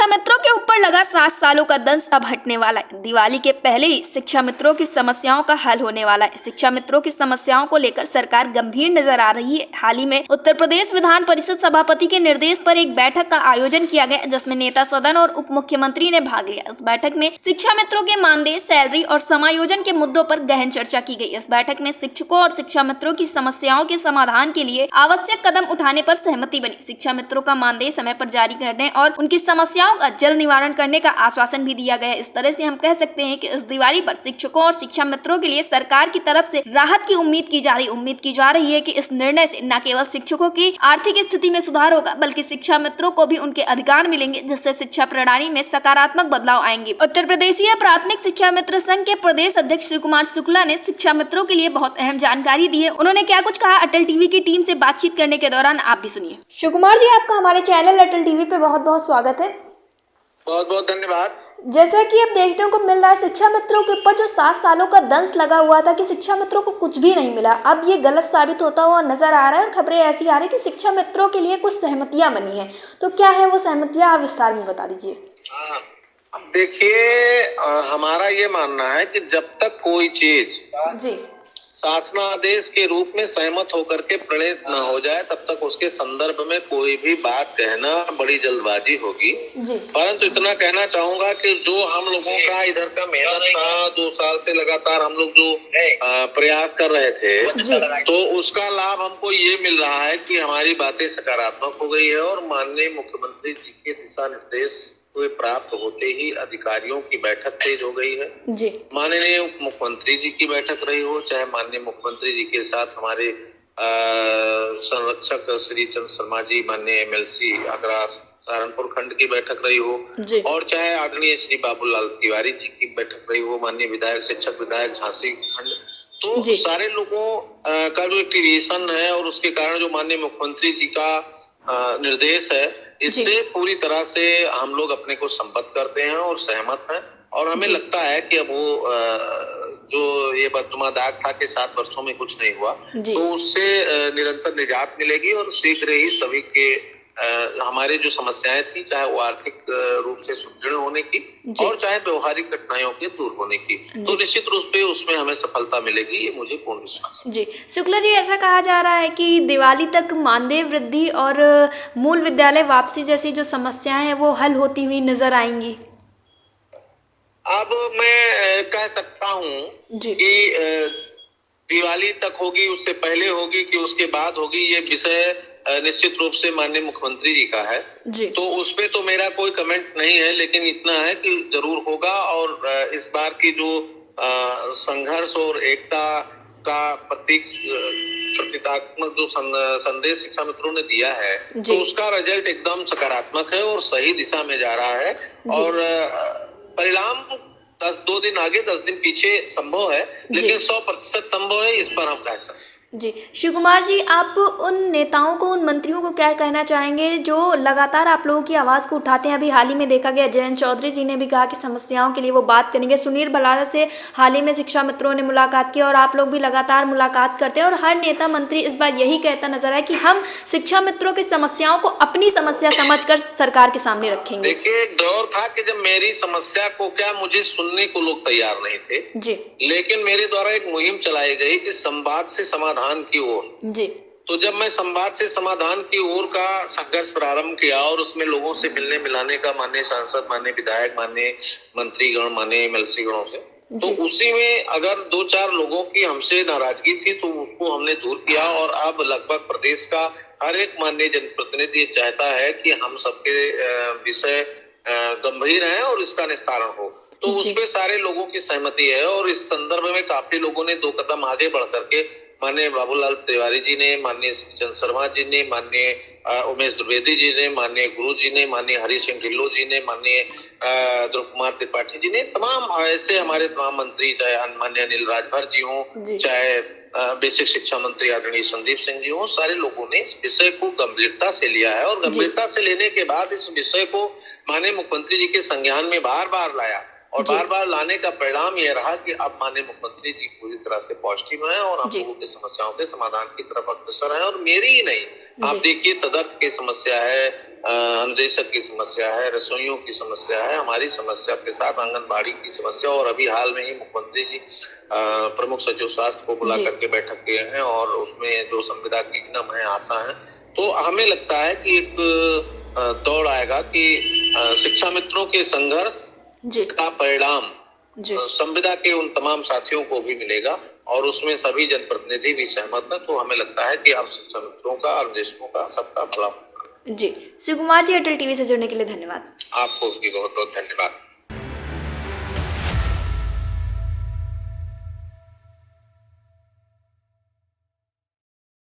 शिक्षा मित्रों के ऊपर लगा 7 सालों का दंश अब हटने वाला है। दिवाली के पहले ही शिक्षा मित्रों की समस्याओं का हल होने वाला है। शिक्षा मित्रों की समस्याओं को लेकर सरकार गंभीर नजर आ रही है। हाल ही में उत्तर प्रदेश विधान परिषद सभापति के निर्देश पर एक बैठक का आयोजन किया गया, जिसमें नेता सदन और उप मुख्यमंत्री ने भाग लिया। इस बैठक में शिक्षा मित्रों के मानदेय, सैलरी और समायोजन के मुद्दों पर गहन चर्चा की गई। इस बैठक में शिक्षकों और शिक्षा मित्रों की समस्याओं के समाधान के लिए आवश्यक कदम उठाने पर सहमति बनी। शिक्षा मित्रों का मानदेय समय पर जारी करने और उनकी समस्याओं का जल्द निवारण करने का आश्वासन भी दिया गया है। इस तरह से हम कह सकते हैं कि इस दिवाली पर शिक्षकों और शिक्षा मित्रों के लिए सरकार की तरफ से राहत की उम्मीद की जा रही है कि इस निर्णय से न केवल शिक्षकों की आर्थिक स्थिति में सुधार होगा, बल्कि शिक्षा मित्रों को भी उनके अधिकार मिलेंगे, जिससे शिक्षा प्रणाली में सकारात्मक बदलाव आएंगे। उत्तर प्रदेशीय प्राथमिक शिक्षा मित्र संघ के प्रदेश अध्यक्ष शिव कुमार शुक्ला ने शिक्षा मित्रों के लिए बहुत अहम जानकारी दी है। उन्होंने क्या कुछ कहा, अटल टीवी की टीम से बातचीत करने के दौरान आप भी सुनिए। शिव कुमार जी, आपका हमारे चैनल अटल टीवी पे बहुत बहुत स्वागत है। बहुत बहुत धन्यवाद। जैसा कि अब देखने को मिल रहा है, शिक्षा मित्रों के ऊपर जो 7 सालों का दंश लगा हुआ था कि शिक्षा मित्रों को कुछ भी नहीं मिला, अब ये गलत साबित होता हुआ नजर आ रहा है और खबरें ऐसी आ रही है कि शिक्षा मित्रों के लिए कुछ सहमतियां बनी है। तो क्या है वो सहमतियां, आप विस्तार में बता दीजिए। अब देखिए, हमारा ये मानना है कि जब तक कोई चीज जी शासनादेश के रूप में सहमत होकर के प्रणीत न हो जाए, तब तक उसके संदर्भ में कोई भी बात कहना बड़ी जल्दबाजी होगी। जी परंतु इतना कहना चाहूंगा कि जो हम लोगों का इधर का मेहनत था, 2 साल से लगातार हम लोग जो प्रयास कर रहे थे, तो उसका लाभ हमको ये मिल रहा है कि हमारी बातें सकारात्मक हो गई है और माननीय मुख्यमंत्री जी के दिशा निर्देश हुए प्राप्त होते ही अधिकारियों की बैठक तेज हो गई है। जी माननीय उप मुख्यमंत्री जी की बैठक रही हो, चाहे माननीय मुख्यमंत्री जी के साथ हमारे संरक्षक श्री चंद्र शर्मा जी, माननीय एमएलसी आगरा सहारनपुर खंड की बैठक रही हो, और चाहे आदरणीय श्री बाबूलाल तिवारी जी की बैठक रही हो, माननीय विधायक शिक्षक विधायक झांसी खंड, तो सारे लोगों का जो एक्टिवेशन है और उसके कारण जो माननीय मुख्यमंत्री जी का निर्देश है, इससे पूरी तरह से हम लोग अपने को संबद्ध करते हैं और सहमत हैं। और हमें लगता है कि अब वो जो ये बदनुमा दाग था कि 7 वर्षों में कुछ नहीं हुआ, तो उससे निरंतर निजात मिलेगी और शीघ्र ही सभी के हमारे जो समस्याएं थी, चाहे वो आर्थिक रूप से सुदृढ़ होने की और चाहे व्यवहारिक कठिनाइयों के दूर होने की, तो निश्चित रूप से उसमें हमें सफलता मिलेगी, ये मुझे पूर्ण विश्वास है। जी शुक्ला जी, ऐसा कहा जा रहा है कि दिवाली तक मानदेय वृद्धि और मूल विद्यालय वापसी जैसी जो समस्याएं हैं वो हल होती हुई नजर आएंगी। अब मैं कह सकता हूँ कि दिवाली तक होगी, उससे पहले होगी कि उसके बाद होगी, ये विषय निश्चित रूप से माननीय मुख्यमंत्री जी का है, तो उस पे तो मेरा कोई कमेंट नहीं है, लेकिन इतना है कि जरूर होगा। और इस बार की जो संघर्ष और एकता का प्रतीकात्मक जो संदेश शिक्षा मित्रों ने दिया है, तो उसका रिजल्ट एकदम सकारात्मक है और सही दिशा में जा रहा है। और परिणाम 2 दिन आगे 10 दिन पीछे संभव है, लेकिन 100% संभव है, इस पर हम कह सकते हैं। जी शिव कुमार जी, आप उन नेताओं को, उन मंत्रियों को क्या कहना चाहेंगे जो लगातार आप लोगों की आवाज़ को उठाते हैं? अभी हाल ही में देखा गया, जयंत चौधरी जी ने भी कहा कि समस्याओं के लिए वो बात करेंगे। सुनील भलारा से हाल ही में शिक्षा मित्रों ने मुलाकात की और आप लोग भी लगातार मुलाकात करते हैं, और हर नेता मंत्री इस बार यही कहता नजर आया कि हम शिक्षा मित्रों की समस्याओं को अपनी समस्या समझकर सरकार के सामने रखेंगे। देखिए, एक दौर था कि जब मेरी समस्या को क्या मुझे सुनने को लोग तैयार नहीं थे, लेकिन मेरे द्वारा एक मुहिम चलाई गई कि संवाद से समाधान की ओर। तो जब मैं संवाद से समाधान की ओर का संघर्ष प्रारंभ किया और उसमें लोगों से मिलने मिलाने का, माननीय सांसद, माननीय विधायक, माननीय मंत्रीगण, माननीय एमएलसी गणों से, तो उसी में अगर 2-4 लोगों की हमसे नाराजगी थी तो उसको हमने दूर किया। और अब लगभग प्रदेश का हर एक माननीय जनप्रतिनिधि चाहता है कि हम सबके विषय गंभीर हैं और इसका निस्तारण हो, तो उसपे सारे लोगों की सहमति है। और इस संदर्भ में काफी लोगों ने 2 कदम आगे बढ़ करके, माननीय बाबूलाल तिवारी जी ने, माननीय चंद्र शर्मा जी ने, माननीय उमेश द्विवेदी जी ने, माननीय गुरु जी ने, माननीय हरि सिंह ढिल्लों जी ने, माननीय ध्रुव कुमार त्रिपाठी जी ने, तमाम ऐसे हमारे तमाम मंत्री, चाहे माननीय अनिल राजभर जी हों, चाहे बेसिक शिक्षा मंत्री आदरणीय संदीप सिंह जी हों, सारे लोगों ने इस विषय को गंभीरता से लिया है। और गंभीरता से लेने के बाद इस विषय को माननीय मुख्यमंत्री जी के संज्ञान में बार बार लाया और बार बार लाने का परिणाम यह रहा कि अब माननीय मुख्यमंत्री जी पूरी तरह से पॉजिटिव हैं और हम लोगों की समस्याओं के समाधान की तरफ अग्रसर हैं। और मेरी ही नहीं, आप देखिए तदर्थ की समस्या है, अनुदेशक की समस्या है, रसोइयों की समस्या है, हमारी समस्या के साथ आंगनबाड़ी की समस्या, और अभी हाल में ही मुख्यमंत्री जी प्रमुख सचिव स्वास्थ्य को बुला करके बैठक किए हैं और उसमें जो संविदा की निगम है, आशा है, तो हमें लगता है कि एक दौड़ आएगा कि शिक्षा मित्रों के संघर्ष का परिणाम संविदा के उन तमाम साथियों को भी मिलेगा और उसमें सभी जनप्रतिनिधि भी सहमत हैं। तो हमें लगता है कि अब शिक्षा मित्रों का, अनुदेशकों का, सबका भला होगा। जी, शिव कुमार जी, एयरटेल टीवी से जुड़ने के लिए धन्यवाद। आपको भी बहुत बहुत धन्यवाद।